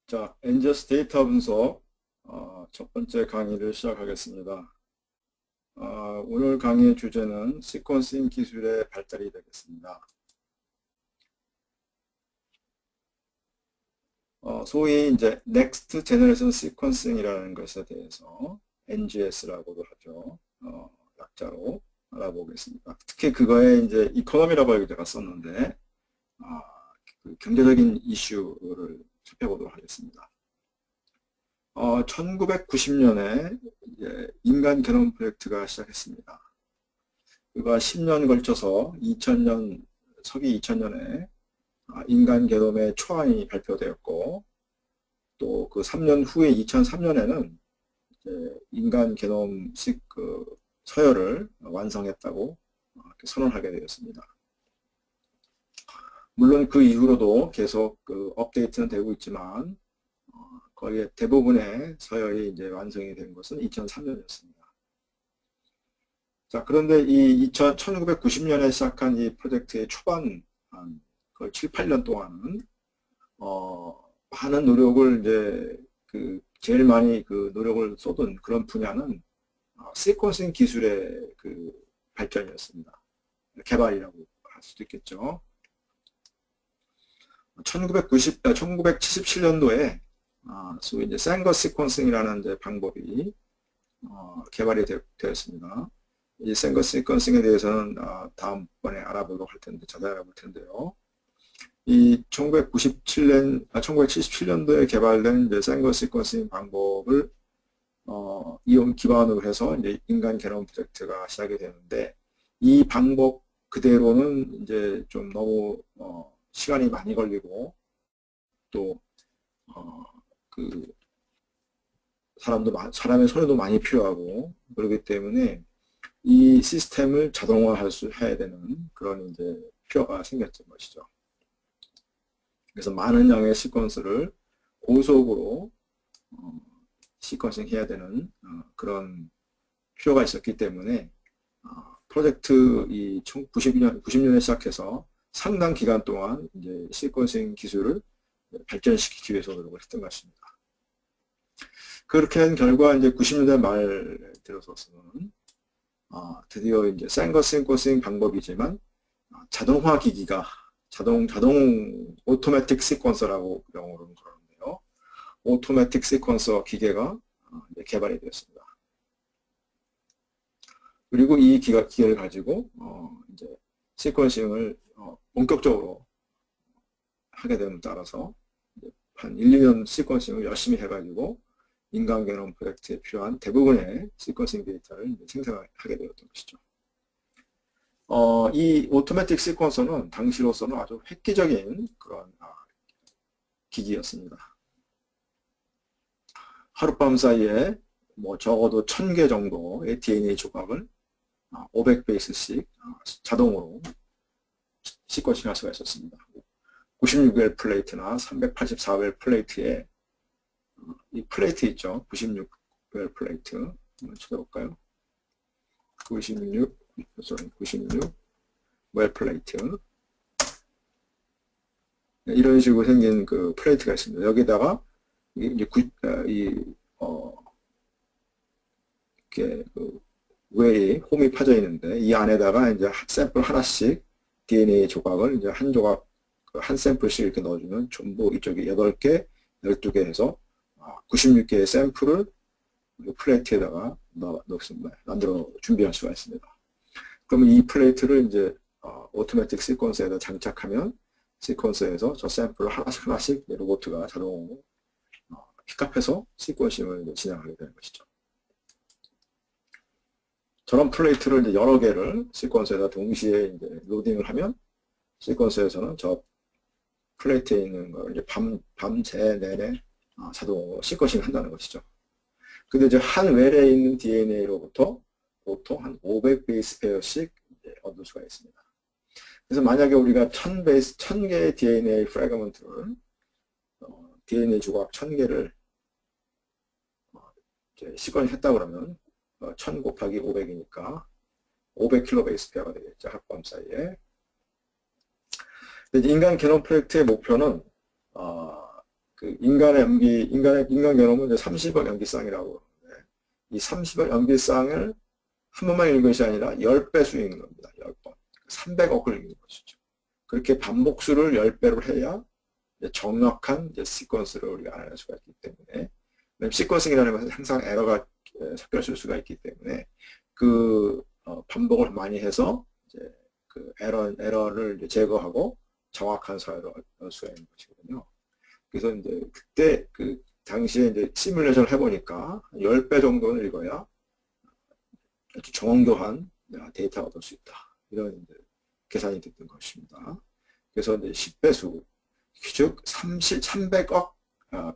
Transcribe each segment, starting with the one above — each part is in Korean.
자, 엔저스 데이터 분석 첫 번째 강의를 시작하겠습니다. 오늘 강의의 주제는 시퀀싱 기술의 발달이 되겠습니다. 소위 이제 Next Generation Sequencing이라는 것에 대해서 NGS라고도 하죠. 약자로 알아보겠습니다. 특히 그거에 이제 이코노미라고 제가 썼는데 그 경제적인 이슈를 살펴보도록 하겠습니다. 1990년에 인간 게놈 프로젝트가 시작했습니다. 그가 10년 걸쳐서 서기 2000년에 인간 게놈의 초안이 발표되었고, 또 그 3년 후에 2003년에는 인간 게놈 서열을 완성했다고 선언하게 되었습니다. 물론 그 이후로도 계속 업데이트는 되고 있지만 거의 대부분의 서열이 이제 완성이 된 것은 2003년이었습니다. 자, 그런데 이 1990년에 시작한 이 프로젝트의 초반 한 거의 7, 8년 동안은 많은 노력을 이제 제일 많이 노력을 쏟은 그런 분야는 시퀀싱 기술의 발전이었습니다. 개발이라고 할 수도 있겠죠. 1977년도에 소위 이제 생거 시퀀싱이라는 이제 방법이 개발이 되었습니다. 이 생거 시퀀싱에 대해서는 다음번에 알아보도록 할 텐데, 자세히 알아볼 텐데요. 이 1977년도에 개발된 이제 생거 시퀀싱 방법을 이용 기반으로 해서 이제 인간 게놈 프로젝트가 시작이 되는데, 이 방법 그대로는 이제 좀 너무 시간이 많이 걸리고 또 사람의 손해도 많이 필요하고 그렇기 때문에 이 시스템을 자동화해야 되는 그런 이제 필요가 생겼던 것이죠. 그래서 많은 양의 시퀀스를 고속으로 시퀀싱 해야 되는 그런 필요가 있었기 때문에 프로젝트 90년에 시작해서 상당 기간 동안 이제 시퀀싱 기술을 발전시키기 위해서 노력을 했던 것입니다. 그렇게 한 결과 이제 90년대 말 들어서서는 드디어 이제 생거 시퀀싱 방법이지만 자동화 기기가 자동 오토매틱 시퀀서라고 영어로는 그러는데요. 오토매틱 시퀀서 기계가 개발이 되었습니다. 그리고 이 기계를 가지고 이제 시퀀싱을 본격적으로 하게 됨에 따라서 한 1, 2년 시퀀싱을 열심히 해가지고 인간 게놈 프로젝트에 필요한 대부분의 시퀀싱 데이터를 생성하게 되었던 것이죠. 이 오토매틱 시퀀서는 당시로서는 아주 획기적인 그런 기기였습니다. 하룻밤 사이에 뭐 적어도 1000개 정도의 DNA 조각을 500베이스씩 자동으로 시퀀싱 할 수가 있었습니다. 96웰 플레이트나 384웰 플레이트에 이 플레이트 있죠. 96웰 플레이트 한번 찾아볼까요? 96웰 플레이트 이런 식으로 생긴 그 플레이트가 있습니다. 여기다가 이제 이렇게 웰이 홈이 파져 있는데 이 안에다가 이제 샘플 하나씩 DNA 조각을 이제 한 조각 한 샘플씩 이렇게 넣어주면 전부 이쪽에 8개, 12개 해서 96개의 샘플을 플레이트에다가 만들어 준비할 수가 있습니다. 그러면 이 플레이트를 이제 오토매틱 시퀀서에다 장착하면 시퀀서에서 저 샘플을 하나씩 로봇가 자동으로 픽업해서 시퀀싱을 진행하게 되는 것이죠. 저런 플레이트를 이제 여러 개를 시퀀서에다 동시에 이제 로딩을 하면 시퀀서에서는 저 플레이트에 있는 걸 이제 밤새 내내 자동으로 시퀀싱을 한다는 것이죠. 근데 이제 한 웰에 있는 DNA로부터 보통 한 500베이스 페어씩 얻을 수가 있습니다. 그래서 만약에 우리가 1000개의 DNA 프래그먼트를 DNA 조각 1000개를 시퀀싱 했다 그러면 1000 곱하기 500이니까 500 킬로베이스 페어가 되겠죠. 하룻밤 사이에. 근데 인간 게놈 프로젝트의 목표는 그 인간 게놈은 이제 30억 염기쌍이라고 그러는데 이 30억 염기쌍을 한 번만 읽는 것이 아니라 10배수 읽는 겁니다. 10번. 300억을 읽는 것이죠. 그렇게 반복수를 10배로 해야 정확한 이제 시퀀스를 우리가 알아낼 수가 있기 때문에, 시퀀싱이라는 것은 항상 에러가 섞여 있을 수가 있기 때문에 그 반복을 많이 해서 이제 그 에러를 이제 제거하고 정확한 사회를 얻을 수가 있는 것이거든요. 그래서 이제 그때 그 당시에 이제 시뮬레이션을 해보니까 10배 정도는 읽어야 아주 정교한 데이터가 얻을 수 있다. 이런 이제 계산이 됐던 것입니다. 그래서 이제 10배수, 즉 300억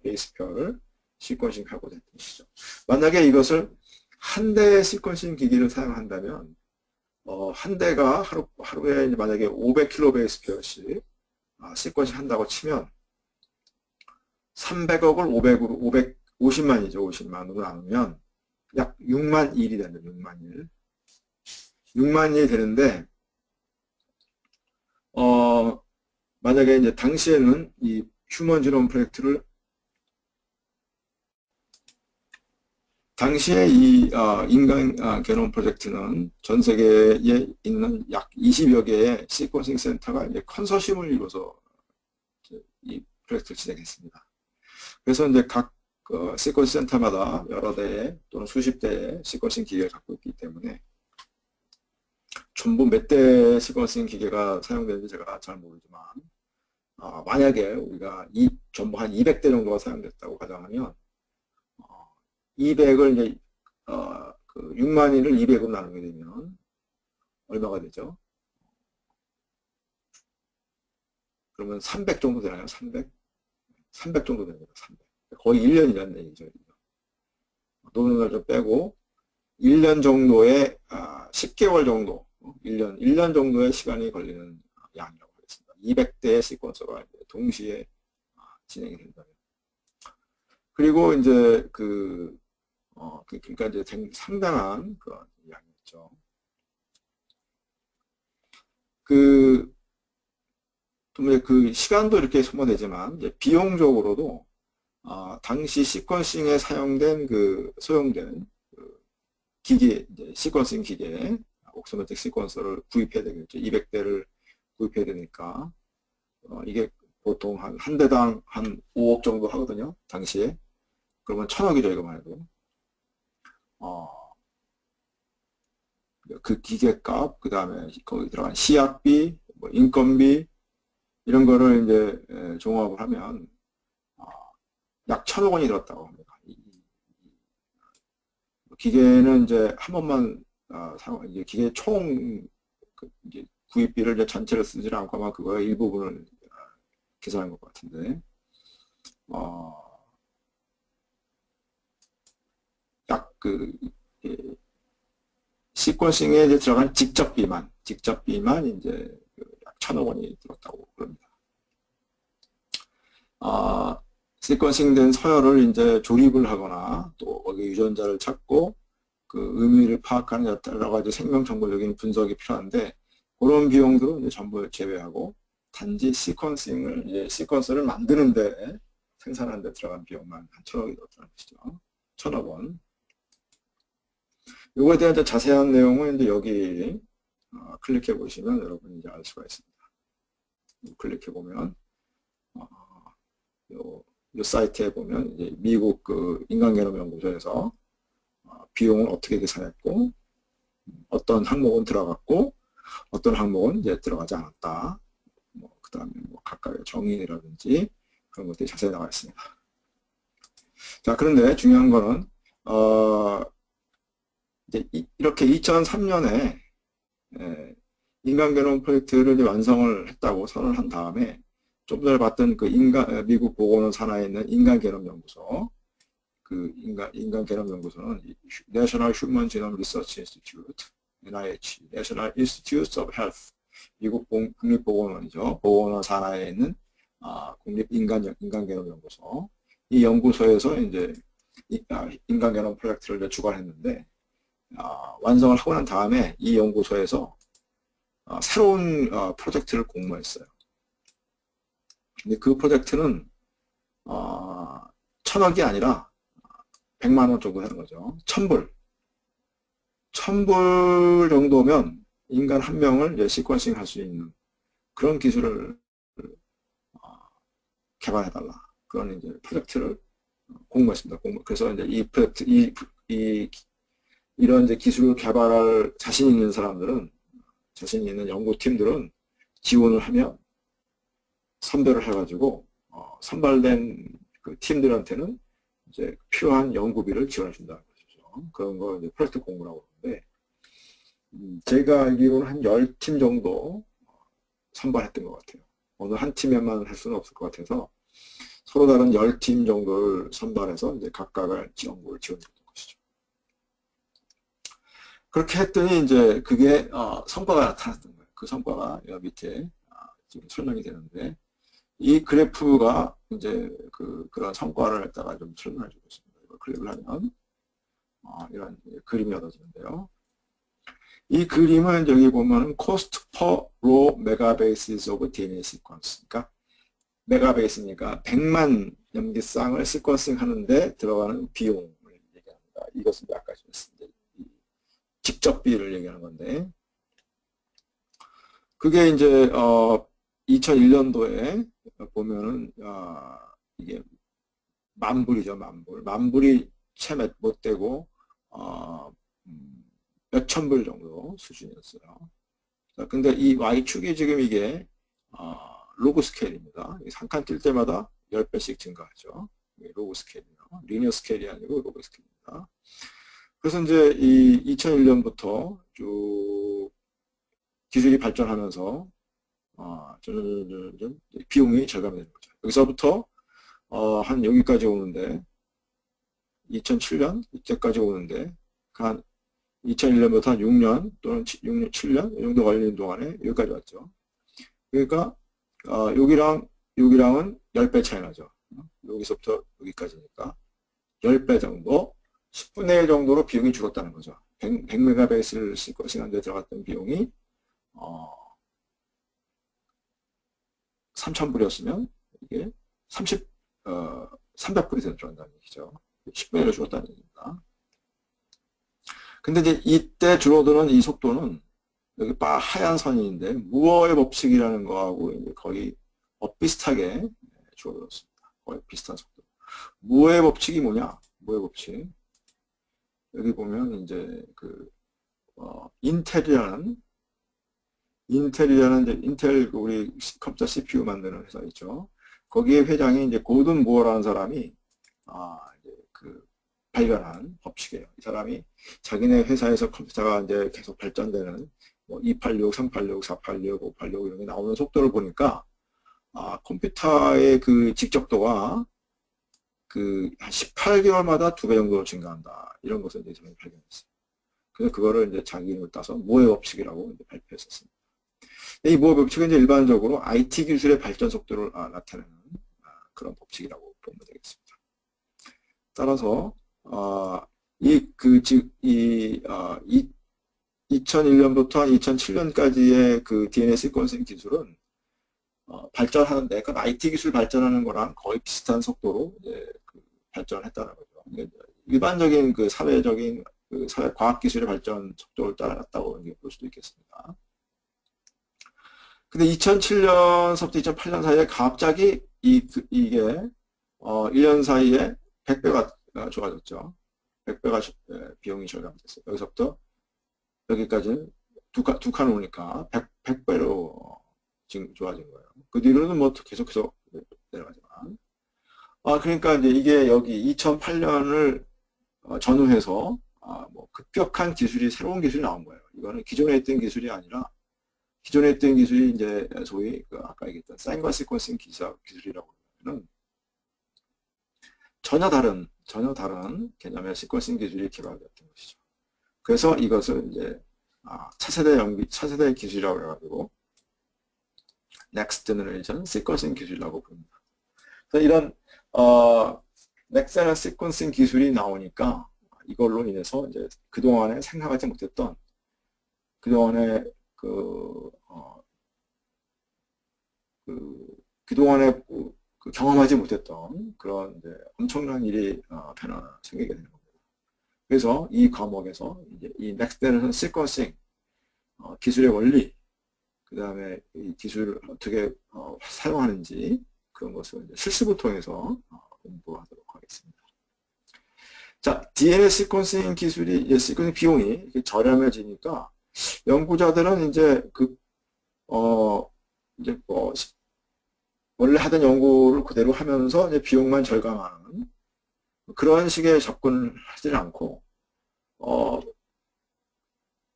베이스표를 시퀀싱 하고자 했던 것이죠. 만약에 이것을 한 대의 시퀀싱 기기를 사용한다면 한 대가 하루에 이제 만약에 500kb 베이스표씩 시퀀싱 한다고 치면 300억을 500으로 50만이죠. 50만으로 나누면 약 6만 일이 된다. 6만 일. 6만 일이 되는데 만약에 이제 당시에는 이 휴먼 지놈 프로젝트를 당시에 이 인간 게놈 프로젝트는 전 세계에 있는 약 20여 개의 시퀀싱 센터가 이제 컨소시엄을 이루어서 이 프로젝트를 진행했습니다. 그래서 이제 각 시퀀싱 센터마다 여러 대의 또는 수십 대의 시퀀싱 기계를 갖고 있기 때문에 전부 몇 대의 시퀀싱 기계가 사용되는지 제가 잘 모르지만 만약에 우리가 전부 한 200대 정도가 사용됐다고 가정하면 200을 이제 그 6만일을 200으로 나누게 되면 얼마가 되죠? 그러면 300 정도 되나요? 300? 300 정도 됩니다. 300. 거의 1년이라는 얘기죠. 노는 걸 좀 빼고 1년 정도의 10개월 정도 1년 정도의 시간이 걸리는 양이라고 하겠습니다. 200대의 시퀀서가 동시에 진행이 된다면. 그리고 이제 그러니까 이제 상당한 그런 양이었죠. 그 시간도 이렇게 소모되지만 이제 비용적으로도 당시 시퀀싱에 사용된 소용된 기계, 이제 시퀀싱 기계, 옥스메틱 시퀀서를 구입해야 되겠죠. 200대를 구입해야 되니까 이게 보통 한 대당 한 5억 정도 하거든요. 당시에. 그러면 1000억이죠. 이거만 해도. 그 기계값, 그 다음에 거기 들어간 시약비, 뭐 인건비 이런 거를 이제 종합을 하면 약 1000억 원이 들었다고 합니다. 기계는 이제 한 번만 이제 기계 이제 구입비를 이제 전체를 쓰지 않고 아마 그거의 일부분을 계산한 것 같은데 약 시퀀싱에 이제 들어간 직접비만 이제 약 1000억 원이 들었다고 그럽니다. 시퀀싱된 서열을 이제 조립을 하거나 또 거기 유전자를 찾고 그 의미를 파악하는 여러 가지 생명정보적인 분석이 필요한데 그런 비용들은 이제 전부 제외하고 단지 시퀀스를 만드는데 생산하는 데 들어간 비용만 한 1000억이 들었다는 것이죠. 1000억 원. 이거에 대한 자세한 내용은 이제 여기 클릭해 보시면 여러분이 이제 알 수가 있습니다. 클릭해 보면 이 사이트에 보면 이제 미국 인간개념연구소에서 비용을 어떻게 계산했고 어떤 항목은 들어갔고 어떤 항목은 이제 들어가지 않았다. 그 다음에 각각의 정의라든지 그런 것들이 자세히 나와 있습니다. 자, 그런데 중요한 거는 이제 이렇게 2003년에 인간개념 프로젝트를 이제 완성을 했다고 선언을 한 다음에 좀 전에 봤던 미국 보건원 산하에 있는 인간개념연구소, 인간개념연구소는 National Human Genome Research Institute, NIH, National Institutes of Health, 미국 국립보건원이죠. 보건원 산하에 있는 국립인간개념연구소. 이 연구소에서 이제 인간개념 프로젝트를 이제 주관했는데 완성을 하고 난 다음에 이 연구소에서 새로운 프로젝트를 공모했어요. 근데 그 프로젝트는 1,000억이 아니라 100만 원 정도 하는 거죠. 1,000불 정도면 인간 한 명을 이제 시퀀싱 할 수 있는 그런 기술을 개발해달라. 그런 이제 프로젝트를 공모했습니다. 그래서 이제 이 프로젝트, 이런 이제 기술을 개발할 자신 있는 사람들은, 자신 있는 연구팀들은 지원을 하면 선별을 해가지고, 선발된 그 팀들한테는 이제 필요한 연구비를 지원해준다는 것이죠. 그런 걸 이제 프로젝트 공모라고 하는데, 제가 알기로는 한 10팀 정도 선발했던 것 같아요. 어느 한 팀에만 할 수는 없을 것 같아서 서로 다른 10팀 정도를 선발해서 이제 각각의 연구를 지원했던 것이죠. 그렇게 했더니 이제 그게 성과가 나타났던 거예요. 그 성과가 여기 밑에 지금 설명이 되는데, 이 그래프가 이제 그런 성과를 갖다가 좀 설명해 주겠습니다. 이걸 클릭을 하면 이런 그림이 얻어지는데요. 이 그림은 여기 보면은 cost per raw megabases of DNA sequence. 그러니까 메가베이스니까 100만 염기쌍을 시퀀싱 하는데 들어가는 비용을 얘기합니다. 이것은 아까 직접비를 얘기하는 건데, 그게 이제 2001년도에 보면은 이게 만불이죠. 만불이 채 못 되고 몇천 불 정도 수준이었어요. 근데 이 Y축이 지금 이게 로그 스케일입니다. 한 칸 뛸 때마다 10배씩 증가하죠. 로그 스케일이요. 리니어 스케일이 아니고 로그 스케일입니다. 그래서 이제 이 2001년부터 쭉 기술이 발전하면서 비용이 절감되는 거죠. 여기서부터 한 여기까지 오는데 2007년 이때까지 오는데 한 2001년부터 한 6년 또는 6년, 7년 이 정도 걸리는 동안에 여기까지 왔죠. 그러니까 여기랑은 10배 차이 나죠. 여기서부터 여기까지니까 10배 정도, 10분의 1 정도로 비용이 줄었다는 거죠. 100메가베이스를 시간에 들어갔던 비용이 3,000불이었으면 이게 300불이 들어간다는 얘기죠. 10분의 1로 줄었다는 얘기입니다. 근데 이제 이때 줄어드는 이 속도는 여기 하얀 선인데 무어의 법칙이라는 거하고 거의 비슷하게 줄어들었습니다. 거의 비슷한 속도. 무어의 법칙이 뭐냐? 무어의 법칙. 여기 보면 이제 인텔이라는 이제 인텔 우리 컴퓨터 CPU 만드는 회사 있죠. 거기에 회장이 이제 고든 무어라는 사람이 이제 발견한 법칙이에요. 이 사람이 자기네 회사에서 컴퓨터가 이제 계속 발전되는 286, 386, 486, 586 이런 게 나오는 속도를 보니까 컴퓨터의 그 직접도가 한 18개월마다 2배 정도 증가한다. 이런 것을 이제 저희 발견했어요. 그래서 그거를 이제 자기 이름을 따서 무어의 법칙이라고 이제 발표했었습니다. 이 무어의 법칙은 이제 일반적으로 IT 기술의 발전 속도를 나타내는 그런 법칙이라고 보면 되겠습니다. 따라서 2001년부터 2007년까지의 그 DNA 시퀀싱 기술은 발전하는데, 그 IT 기술 발전하는 거랑 거의 비슷한 속도로 이제 발전했다는 거죠. 일반적인 사회적인 사회 과학 기술의 발전 속도를 따라갔다고 볼 수도 있겠습니다. 근데 2007년서부터 2008년 사이에 갑자기 이게 1년 사이에 100배가 좋아졌죠. 100배가 비용이 절감됐어요. 여기서부터 여기까지는 두 칸 오니까 100배로 지금 좋아진 거예요. 그 뒤로는 뭐 계속해서 내려가지만. 그러니까 이제 이게 여기 2008년을 전후해서 뭐 급격한 기술이, 새로운 기술이 나온 거예요. 이거는 기존에 있던 기술이 아니라, 기존에 있던 기술이 이제 소위 아까 얘기했던 사인과 시퀀싱 기술이라고 하면 전혀 다른 개념의 시퀀싱 기술이 개발됐던 것이죠. 그래서 이것을 이제 차세대 기술이라고 해가지고 Next Generation Sequencing 기술이라고 부릅니다. 그래서 이런 Next Generation Sequencing 기술이 나오니까 이걸로 인해서 이제 그동안에 생각하지 못했던, 그동안에 그동안에 경험하지 못했던 그런 이제 엄청난 일이 생기게 되는 겁니다. 그래서 이 과목에서 이제 이 넥스트 제너레이션 시퀀싱 기술의 원리, 그 다음에 이 기술을 어떻게 사용하는지 그런 것을 이제 실습을 통해서 공부하도록 하겠습니다. 자, DNA 시퀀싱 기술이 이제 시퀀싱 비용이 저렴해지니까 연구자들은 이제 이제 원래 하던 연구를 그대로 하면서 이제 비용만 절감하는 그런 식의 접근을 하지 않고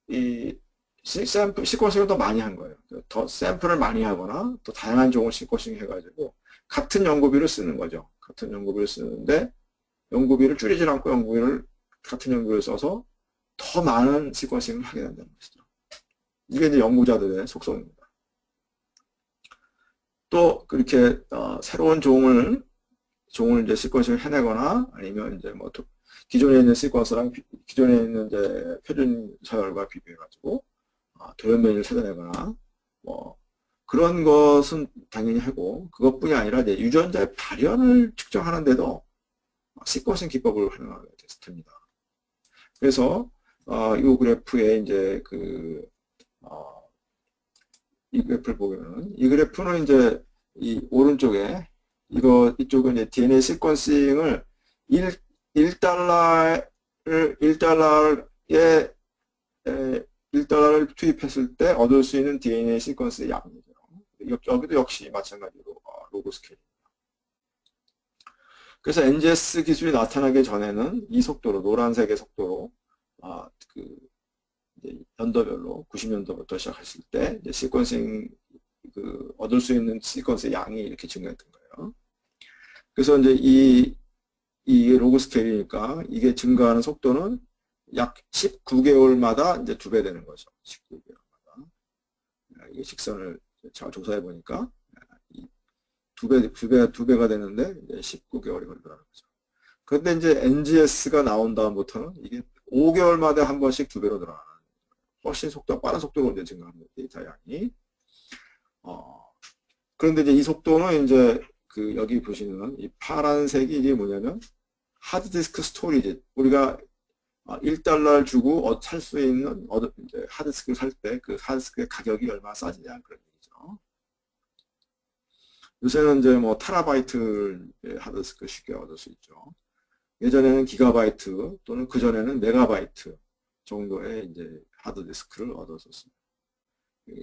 이 시퀀싱을 더 많이 한 거예요. 더 샘플을 많이 하거나 더 다양한 종을 시퀀싱 해가지고 같은 연구비를 쓰는 거죠. 같은 연구비를 쓰는데 연구비를 줄이지 않고 같은 연구비를 써서 더 많은 시퀀싱을 하게 된다는 것이죠. 이게 이제 연구자들의 속성입니다. 또 그렇게 새로운 종을 이제 시퀀싱을 해내거나 아니면 이제 뭐 기존에 있는 시퀀스랑 기존에 있는 이제 표준 서열과 비교해가지고 돌연변이를 찾아내거나 뭐 그런 것은 당연히 하고 그것뿐이 아니라 이제 유전자의 발현을 측정하는데도 시퀀싱 기법을 활용하게 됩니다. 그래서 이 그래프에 이제 이 그래프를 보면은 이 그래프는 이제 이 오른쪽에 이쪽은 이제 DNA 시퀀싱을 1달러를 투입했을 때 얻을 수 있는 DNA 시퀀스의 양이죠. 여기도 역시 마찬가지로 로그 스케일입니다. 그래서 NGS 기술이 나타나기 전에는 이 속도로 노란색의 속도로 이제 연도별로 90년도부터 시작했을 때 이제 시퀀싱 얻을 수 있는 시퀀스의 양이 이렇게 증가했던 거예요. 그래서 이제 이게 로그 스케일이니까 이게 증가하는 속도는 약 19개월마다 이제 2배 되는 거죠. 19개월마다. 이게 직선을 잘 조사해 보니까 두 배가 되는데 이제 19개월이 걸린다는 거죠. 그런데 이제 NGS가 나온 다음부터는 이게 5개월마다 한 번씩 2배로 늘어나는 훨씬 빠른 속도로 이제 증가하는 데이터 양이. 그런데 이제 이 속도는 이제 여기 보시는 이 파란색이 이게 뭐냐면 하드디스크 스토리지. 우리가 1달러를 주고 살 수 있는 이제 하드디스크를 살 때 그 하드디스크의 가격이 얼마나 싸지냐 그런 얘기죠. 요새는 이제 뭐 테라바이트 하드디스크 쉽게 얻을 수 있죠. 예전에는 기가바이트 또는 그 전에는 메가바이트 정도의 이제 하드디스크를 얻었었습니다.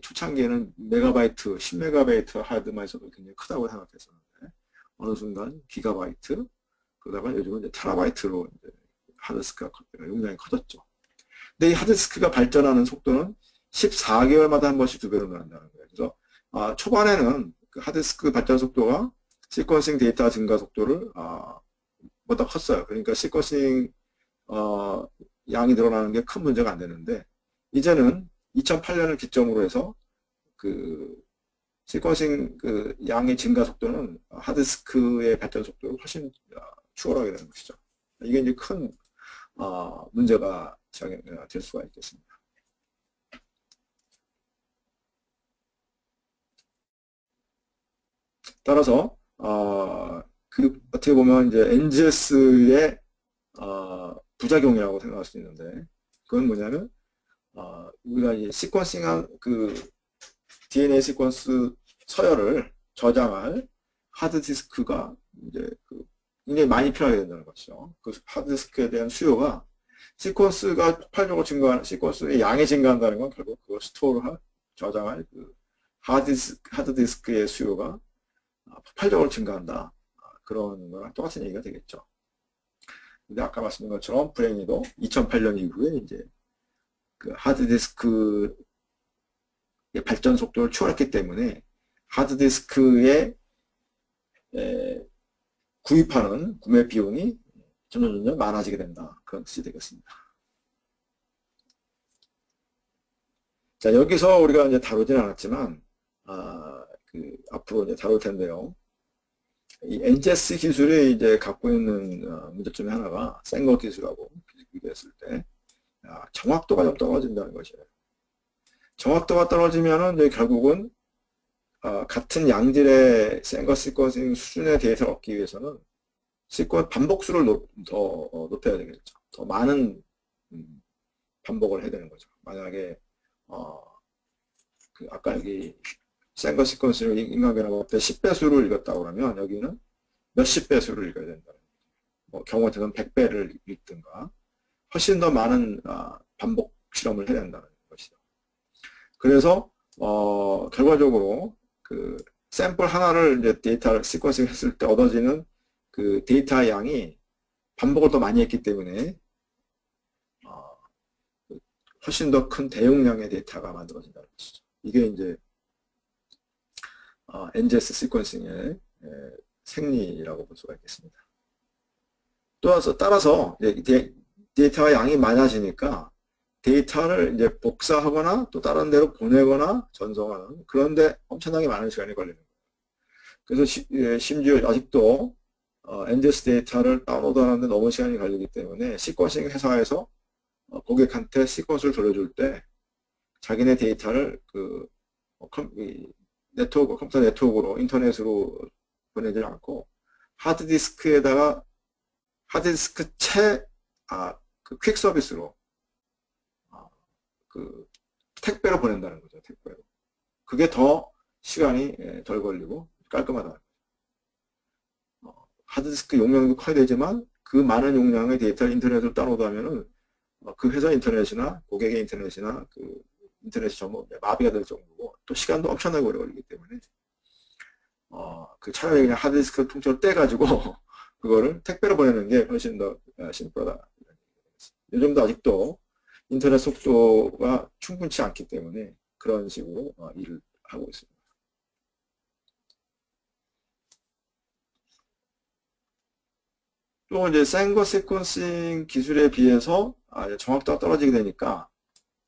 초창기에는 메가바이트, 10메가바이트 하드만 있어도 굉장히 크다고 생각했었는데 어느 순간 기가바이트 그러다가 요즘은 이제 테라바이트로 이제 하드디스크가 용량이 커졌죠. 근데 이 하드디스크가 발전하는 속도는 14개월마다 한 번씩 2배로 늘어난다는 거예요. 그래서 초반에는 그 하드디스크 발전 속도가 시퀀싱 데이터 증가 속도를 보다 컸어요. 그러니까 시퀀싱 양이 늘어나는 게 큰 문제가 안 되는데 이제는 2008년을 기점으로 해서 시퀀싱 양의 증가 속도는 하드디스크의 발전 속도를 훨씬 추월하게 되는 것이죠. 이게 이제 큰 문제가 될 수가 있겠습니다. 따라서 어떻게 보면 이제 NGS의 부작용이라고 생각할 수 있는데 그건 뭐냐면 우리가 이제 시퀀싱한 DNA 시퀀스 서열을 저장할 하드디스크가 이제 굉장히 많이 필요하게 된다는 것이죠. 그 하드디스크에 대한 수요가 시퀀스가 폭발적으로 증가하는 시퀀스의 양이 증가한다는 건 결국 그걸 스토어를 저장할 하드디스크의 수요가 폭발적으로 증가한다. 그런 거랑 똑같은 얘기가 되겠죠. 근데 아까 말씀드린 것처럼 브레인이도 2008년 이후에 이제 하드디스크의 발전 속도를 추월했기 때문에 하드디스크의 구입하는 구매 비용이 점점 많아지게 된다. 그런 뜻이 되겠습니다. 자, 여기서 우리가 이제 다루진 않았지만, 앞으로 이제 다룰 텐데요. 이 NGS 기술이 이제 갖고 있는 문제점의 하나가 생거 기술하고 비교했을 때, 정확도가 좀 떨어진다는 것이에요. 정확도가 떨어지면은 이제 결국은 같은 양질의 생거 시퀀싱 수준의 데이터를 얻기 위해서는 반복수를 더 높여야 되겠죠. 더 많은 반복을 해야 되는 거죠. 만약에 아까 여기 생거 시퀀스를 인간계나 볼때 10배수를 읽었다고 그러면 여기는 몇십 배수를 읽어야 된다. 경우에 따라서는 100배를 읽든가 훨씬 더 많은 반복 실험을 해야 된다는 것이죠. 그래서 결과적으로 그 샘플 하나를 이제 데이터를 시퀀싱 했을 때 얻어지는 그 데이터 양이 반복을 더 많이 했기 때문에 훨씬 더 큰 대용량의 데이터가 만들어진다는 것이죠. 이게 이제 NGS 시퀀싱의 생리라고 볼 수가 있겠습니다. 따라서 데이터가 양이 많아지니까 데이터를 이제 복사하거나 또 다른 데로 보내거나 전송하는 그런데 엄청나게 많은 시간이 걸리는 거예요. 그래서 심지어 아직도 NGS 데이터를 다운로드하는데 너무 시간이 걸리기 때문에 시퀀싱 회사에서 고객한테 시퀀스를 돌려줄 때 자기네 데이터를 컴퓨터 네트워크로 인터넷으로 보내지 않고 하드디스크에다가 하드디스크 그 퀵 서비스로 그 택배로 보낸다는 거죠. 택배로. 그게 더 시간이 덜 걸리고 깔끔하다. 하드디스크 용량도 커야 되지만 그 많은 용량의 데이터를 인터넷으로 다운로드하면은 그 회사 인터넷이나 고객의 인터넷이나 그 인터넷이 전부 마비가 될 정도고 또 시간도 엄청나게 오래 걸리기 때문에 차라리 그냥 하드디스크 통째로 떼가지고 그거를 택배로 보내는 게 훨씬 더 심플하다. 요즘도 아직도 인터넷 속도가 충분치 않기 때문에 그런 식으로 일을 하고 있습니다. 또 이제 생거 시퀀싱 기술에 비해서 정확도가 떨어지게 되니까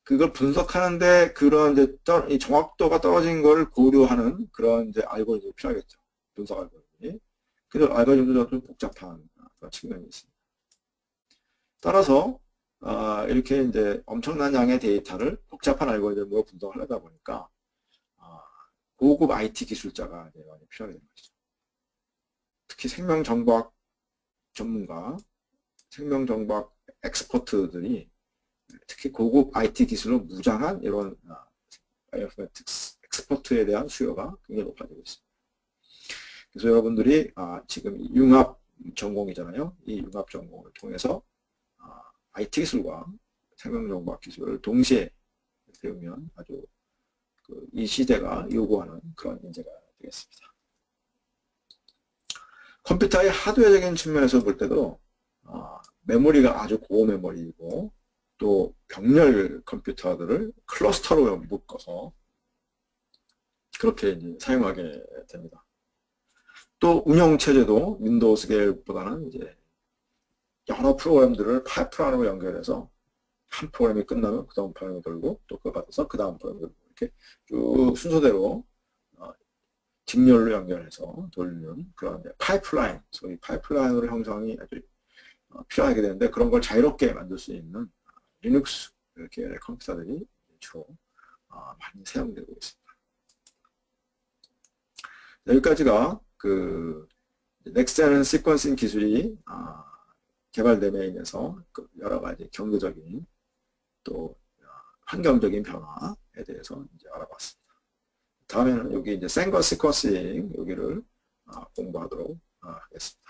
그걸 분석하는데 그런 이제 정확도가 떨어진 걸 고려하는 그런 이제 알고리즘이 필요하겠죠. 분석 알고리즘이. 그래서 알고리즘도 좀 복잡한 그런 측면이 있습니다. 따라서 이렇게 이제 엄청난 양의 데이터를 복잡한 알고리즘으로 분석하려다 보니까 고급 IT 기술자가 많이 필요하게 되는 것이죠. 특히 생명정보학 전문가, 생명정보학 엑스퍼트들이 특히 고급 IT 기술로 무장한 이런 바이오인포메틱스 엑스퍼트에 대한 수요가 굉장히 높아지고 있습니다. 그래서 여러분들이 지금 융합 전공이잖아요. 이 융합 전공을 통해서 IT 기술과 생명정보학 기술을 동시에 배우면 아주 이 시대가 요구하는 그런 인재가 되겠습니다. 컴퓨터의 하드웨어적인 측면에서 볼 때도 메모리가 아주 고메모리이고 또 병렬 컴퓨터들을 클러스터로 묶어서 그렇게 이제 사용하게 됩니다. 또 운영체제도 윈도우스 계열보다는 이제 여러 프로그램들을 파이프라인으로 연결해서 한 프로그램이 끝나면 그 다음 프로그램이 돌고 또 그거 받아서 그 다음 프로그램이 돌고 이렇게 쭉 순서대로 직렬로 연결해서 돌리는 그런 파이프라인, 소위 파이프라인으로 형성이 아주 필요하게 되는데 그런 걸 자유롭게 만들 수 있는 리눅스 계열의 컴퓨터들이 주로 많이 사용되고 있습니다. 여기까지가 그 넥스트젠 시퀀싱 기술이 개발됨에 인해서 여러 가지 경제적인 또 환경적인 변화에 대해서 이제 알아봤습니다. 다음에는 여기 이제 생거 시퀀싱 여기를 공부하도록 하겠습니다.